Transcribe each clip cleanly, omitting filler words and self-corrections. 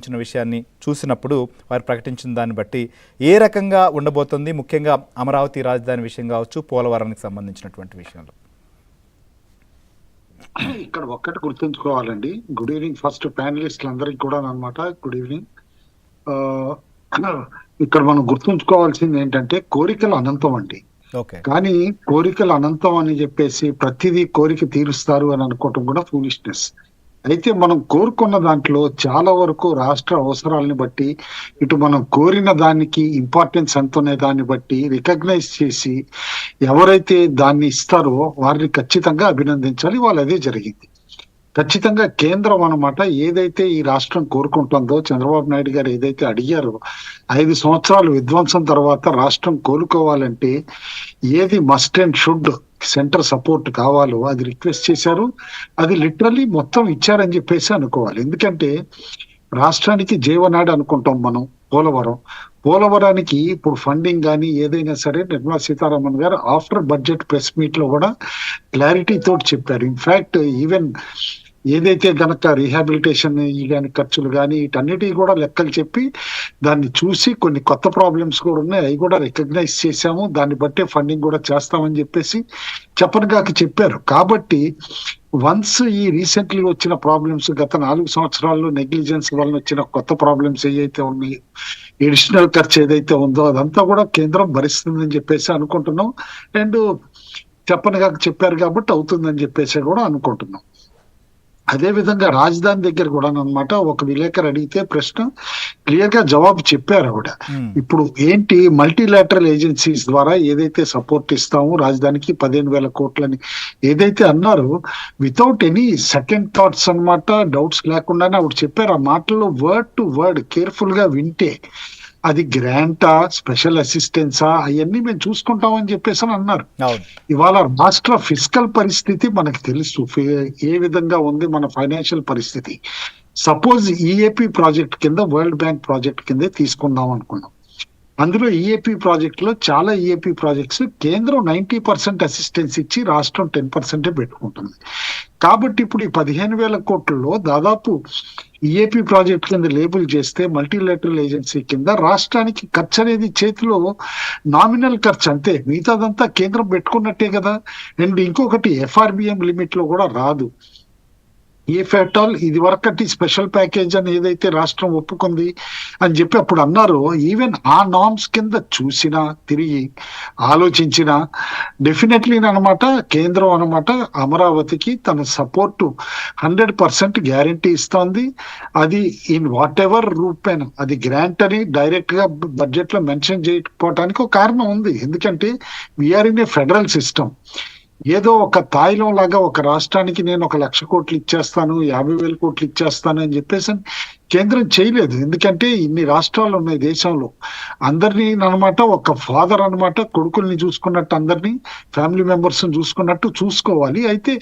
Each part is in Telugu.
ఇచ్చిన విషయాన్ని చూసినప్పుడు వారు ప్రకటించిన దాన్ని బట్టి ఏ రకంగా ఉండబోతుంది, ముఖ్యంగా అమరావతి రాజధాని విషయం కావచ్చు, పోలవరానికి సంబంధించినటువంటి విషయంలో? ఇక్కడ ఒక్కటి గుర్తుంచుకోవాలండి. గుడ్ ఈవినింగ్ ఫస్ట్ ప్యానలిస్టులు అందరికి కూడా అనమాట. Good evening. ఇక్కడ మనం గుర్తుంచుకోవాల్సింది ఏంటంటే కోరికలు అనంతం అండి. కానీ కోరికలు అనంతం అని చెప్పేసి ప్రతిదీ కోరిక తీరుస్తారు అని అనుకోవటం కూడా ఫూలిష్నెస్. అయితే మనం కోరుకున్న దాంట్లో చాలా వరకు రాష్ట్ర అవసరాలని బట్టి, ఇటు మనం కోరిన దానికి ఇంపార్టెన్స్ ఎంతనే దాన్ని బట్టి రికగ్నైజ్ చేసి ఎవరైతే దాన్ని ఇస్తారో వారిని ఖచ్చితంగా అభినందించాలి. వాళ్ళు అదే జరిగింది. ఖచ్చితంగా కేంద్రం అన్నమాట ఏదైతే ఈ రాష్ట్రం కోరుకుంటుందో, చంద్రబాబు నాయుడు గారు ఏదైతే అడిగారో 5 సంవత్సరాలు విధ్వంసం తర్వాత రాష్ట్రం కోలుకోవాలంటే ఏది must and should centre support కావాలో అది రిక్వెస్ట్ చేశారు. అది లిటరల్లీ మొత్తం ఇచ్చారని చెప్పేసి అనుకోవాలి. ఎందుకంటే రాష్ట్రానికి జీవనాడి అనుకుంటాం మనం పోలవరానికి ఇప్పుడు ఫండింగ్ కానీ ఏదైనా సరే నిర్మలా సీతారామన్ గారు ఆఫ్టర్ బడ్జెట్ ప్రెస్ మీట్ లో కూడా క్లారిటీ తోటి చెప్పారు. ఇన్ఫాక్ట్ ఈవెన్ ఏదైతే గనక రీహాబిలిటేషన్ కానీ ఖర్చులు కానీ వీటన్నిటి కూడా లెక్కలు చెప్పి దాన్ని చూసి కొన్ని కొత్త ప్రాబ్లమ్స్ కూడా ఉన్నాయి, అవి కూడా రికగ్నైజ్ చేశాము, దాన్ని బట్టే ఫండింగ్ కూడా చేస్తామని చెప్పేసి చెప్పనగాక చెప్పారు. కాబట్టి వన్స్ ఈ రీసెంట్లీ వచ్చిన ప్రాబ్లమ్స్, గత 4 సంవత్సరాల్లో నెగ్లిజెన్స్ వలన వచ్చిన కొత్త ప్రాబ్లమ్స్ ఏవైతే ఉన్నాయో, ఎడిషనల్ ఖర్చు ఏదైతే ఉందో అదంతా కూడా కేంద్రం భరిస్తుందని చెప్పేసి అనుకుంటున్నాం. అండ్ చెప్పనగాక చెప్పారు కాబట్టి అవుతుందని చెప్పేసి కూడా అనుకుంటున్నాం. అదే విధంగా రాజధాని దగ్గర కూడా అనమాట ఒక విలేకరు అడిగితే ప్రశ్న క్లియర్ గా జవాబు చెప్పారు ఆవిడ. ఇప్పుడు ఏంటి మల్టీలాటరల్ ఏజెన్సీస్ ద్వారా ఏదైతే సపోర్ట్ ఇస్తామో రాజధానికి 15,000 కోట్లని ఏదైతే అన్నారో వితౌట్ ఎనీ సెకండ్ థాట్స్ అనమాట, డౌట్స్ లేకుండానే ఆవిడ చెప్పారు. ఆ మాటల్లో వర్డ్ టు వర్డ్ కేర్ఫుల్ గా వింటే అది గ్రాంటా, స్పెషల్ అసిస్టెన్సా అవన్నీ మేము చూసుకుంటామని చెప్పేసి అని అన్నారు. ఇవాళ రాష్ట్ర ఫిజికల్ పరిస్థితి మనకు తెలుసు ఏ విధంగా ఉంది మన ఫైనాన్షియల్ పరిస్థితి. సపోజ్ ఈఏపీ ప్రాజెక్ట్ కింద వరల్డ్ బ్యాంక్ ప్రాజెక్ట్ కిందే తీసుకుందాం అనుకున్నాం. అందులో ఈఏపీ ప్రాజెక్ట్ లో చాలా ఈఏపీ ప్రాజెక్ట్స్ కేంద్రం 90% అసిస్టెన్స్ ఇచ్చి రాష్ట్రం 10% పెట్టుకుంటుంది. కాబట్టి ఇప్పుడు ఈ 15,000 కోట్లలో దాదాపు ఈఏపీ ప్రాజెక్ట్ కింద లేబుల్ చేస్తే మల్టీలాటరల్ ఏజెన్సీ కింద రాష్ట్రానికి ఖర్చు అనేది చేతిలో నామినల్ ఖర్చు అంతే, మిగతాదంతా కేంద్రం పెట్టుకున్నట్టే కదా. అండ్ ఇంకొకటి ఎఫ్ఆర్బిఎం లిమిట్ లో కూడా రాదు. ఇఫ్ ఎట్ ఆల్ ఇది వరకటి స్పెషల్ ప్యాకేజ్ అని ఏదైతే రాష్ట్రం ఒప్పుకుంది అని చెప్పి అప్పుడు అన్నారు, ఈవెన్ ఆ నామ్స్ కింద చూసినా తిరిగి ఆలోచించినా డెఫినెట్లీ అనమాట కేంద్రం అనమాట అమరావతికి తన సపోర్టు 100% గ్యారంటీ ఇస్తోంది. అది ఇన్ వాట్ ఎవర్ రూపేనా, అది గ్రాంట్ అని డైరెక్ట్ గా బడ్జెట్ లో మెన్షన్ చేయకపోవటానికి ఒక కారణం ఉంది. ఎందుకంటే we're in a federal system. ఏదో ఒక తాయిలం లాగా ఒక రాష్ట్రానికి నేను 1,00,000 కోట్లు ఇచ్చేస్తాను, 50,000 కోట్లు ఇచ్చేస్తాను అని చెప్పేసి కేంద్రం చేయలేదు. ఎందుకంటే ఇన్ని రాష్ట్రాలు ఉన్నాయి దేశంలో, అందరినీ అనమాట ఒక ఫాదర్ అనమాట కొడుకుల్ని చూసుకున్నట్టు అందరినీ ఫ్యామిలీ మెంబర్స్ చూసుకున్నట్టు చూసుకోవాలి. అయితే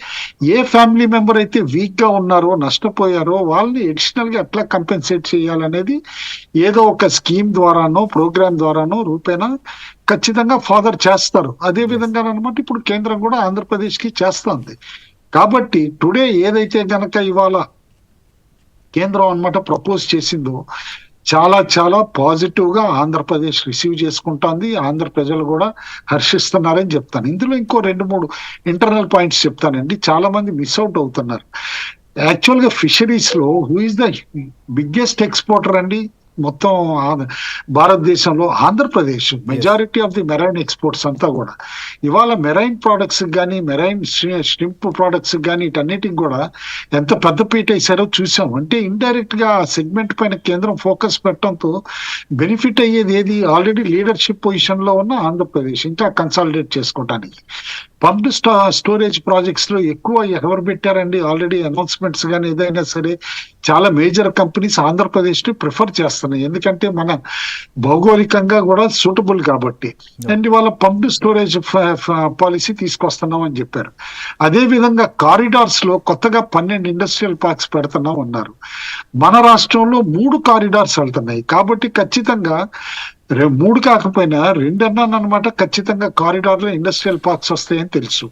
ఏ ఫ్యామిలీ మెంబర్ అయితే వీక్ గా ఉన్నారో, నష్టపోయారో వాళ్ళని అడిషనల్ గా ఎట్లా కంపెన్సేట్ చేయాలనేది ఏదో ఒక స్కీమ్ ద్వారానో ప్రోగ్రామ్ ద్వారానో రూపేనా ఖచ్చితంగా ఫాదర్ చేస్తారు. అదే విధంగా అనమాట ఇప్పుడు కేంద్రం కూడా ఆంధ్రప్రదేశ్ కి చేస్తుంది. కాబట్టి టుడే ఏదైతే గనక ఇవాళ కేంద్రం అనమాట ప్రపోజ్ చేసిందో చాలా చాలా పాజిటివ్ గా ఆంధ్రప్రదేశ్ రిసీవ్ చేసుకుంటోంది. ఆంధ్ర ప్రజలు కూడా హర్షిస్తున్నారని చెప్తాను. ఇందులో ఇంకో 2-3 ఇంటర్నల్ పాయింట్స్ చెప్తానండి. చాలా మంది మిస్ అవుట్ అవుతున్నారు. యాక్చువల్ గా ఫిషరీస్ లో who is the biggest exporter అండి మొత్తం భారతదేశంలో? Andhra Pradesh. Majority of the marine exports అంతా కూడా ఇవాళ మెరైన్ ప్రోడక్ట్స్ కానీ మెరైన్ షింప్ ప్రోడక్ట్స్ కానీ వీటన్నిటికి కూడా ఎంత పెద్ద పీట వేసారో చూసాం. అంటే ఇండైరెక్ట్ గా సెగ్మెంట్ పైన కేంద్రం ఫోకస్ పెట్టడంతో బెనిఫిట్ అయ్యేది ఏది? ఆల్రెడీ లీడర్షిప్ పొజిషన్ లో ఉన్న ఆంధ్రప్రదేశ్ ఇంకా కన్సాలిడేట్ చేసుకోవడానికి. పంప్డ్ స్టోరేజ్ ప్రాజెక్ట్స్ లో ఎక్కువ ఎవరు పెట్టారండి? ఆల్రెడీ అనౌన్స్మెంట్స్ కానీ ఏదైనా సరే చాలా మేజర్ కంపెనీస్ ఆంధ్రప్రదేశ్ ని ప్రిఫర్ చేస్తున్నాయి. ఎందుకంటే మన భౌగోళికంగా కూడా సూటబుల్ కాబట్టి. అండ్ ఇవాళ పంప్డ్ స్టోరేజ్ పాలసీ తీసుకొస్తున్నాం అని చెప్పారు. అదే విధంగా కారిడార్స్ లో కొత్తగా 12 ఇండస్ట్రియల్ పార్క్స్ పెడుతున్నాం అన్నారు. మన రాష్ట్రంలో 3 కారిడార్స్ వెళ్తున్నాయి. కాబట్టి ఖచ్చితంగా 3 కాకపోయినా 2 అన్నాను అనమాట. ఖచ్చితంగా కారిడార్ లో ఇండస్ట్రియల్ పార్క్స్ వస్తాయని తెలుసు.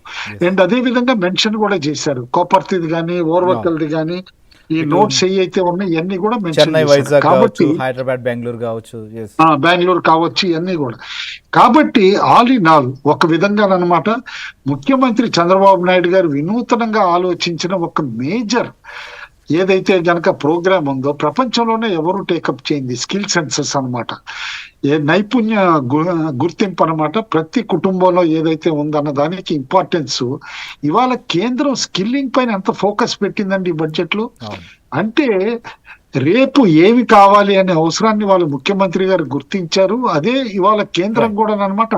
అండ్ అదే విధంగా మెన్షన్ కూడా చేశారు, కోపర్తిది కానీ ఓర్వకల్ది కానీ ఈ నోట్స్ ఏవైతే ఉన్నాయి ఇవన్నీ కూడా మెన్షన్ చెన్నై, చేశారు. వైజాగ్ కాబట్టి కావచ్చు, హైదరాబాద్, బెంగళూరు కావచ్చు. Yes. బెంగళూరు కావచ్చు ఇవన్నీ కూడా. కాబట్టి ఆల్ ఇన్ ఆల్ ఒక విధంగా అన్నమాట ముఖ్యమంత్రి చంద్రబాబు నాయుడు గారు వినూతనంగా ఆలోచించిన ఒక మేజర్ ఏదైతే గనక ప్రోగ్రామ్ ఉందో ప్రపంచంలోనే ఎవరు టేకప్ చేయింది స్కిల్ సెన్సస్ అన్నమాట. నైపుణ్య గుర్తింపు అన్నమాట. ప్రతి కుటుంబంలో ఏదైతే ఉందన్న దానికి ఇంపార్టెన్స్ ఇవాళ కేంద్రం స్కిల్లింగ్ పైన ఎంత ఫోకస్ పెట్టిందండి ఈ బడ్జెట్ లో. అంటే రేపు ఏమి కావాలి అనే అవసరాన్ని వాళ్ళు ముఖ్యమంత్రి గారు గుర్తించారు. అదే ఇవాళ కేంద్రం కూడా అన్నమాట